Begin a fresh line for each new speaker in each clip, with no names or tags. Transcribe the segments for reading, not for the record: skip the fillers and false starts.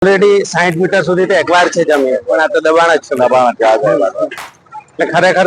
Already 60 metre સુધી તો એકવાર છે જમીન, પણ આ તો દબાણ જ છે.
દબાણ છે
એટલે ખરેખર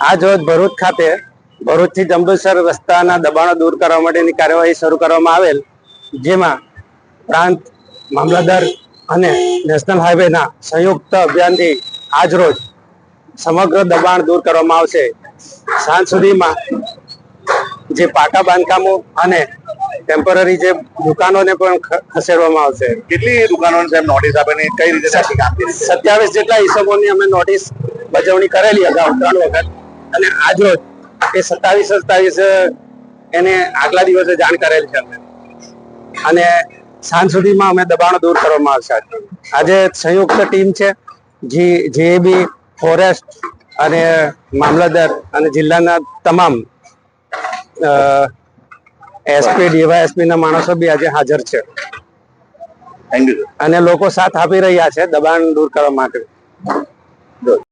આજ રોજ ભરૂચ ખાતે ભરૂચથી જંબુસર રસ્તાના દબાણો દૂર કરવા માટેની કાર્યવાહી શરૂ કરવામાં આવેલ, જેમાં પ્રાંત મામલતદાર અને નેશનલ હાઈવેના સંયુક્ત અભિયાનથી આજ રોજ સમગ્ર દબાણ દૂર કરવામાં આવશે. સાંજ સુધીમાં જે પાકા બાંધકામો અને ટેમ્પરરી જે દુકાનોને પણ ખસેડવામાં આવશે.
કેટલી દુકાનોને સાહેબ નોટિસ આપીને કઈ રીતે સાચી કામગીરી?
27 જેટલા ઈસમોની અમે નોટિસ બજવણી કરેલી અગાઉ 3 વખત, અને આજ રોજ એ 27 એને આગલા દિવસે જાણ કરેલ છે અને સાંજ સુધીમાં અમે દબાણો દૂર કરવામાં આવશે. આજે સંયુક્ત ટીમ છે, જીએબી, ફોરેસ્ટ અને મામલતદાર અને જિલ્લાના તમામ એસપી, ડીવાયએસપી ના માણસો બી આજે હાજર છે.
Thank you.
અને લોકો સાથ આપી રહ્યા છે દબાણ દૂર કરવા માટે.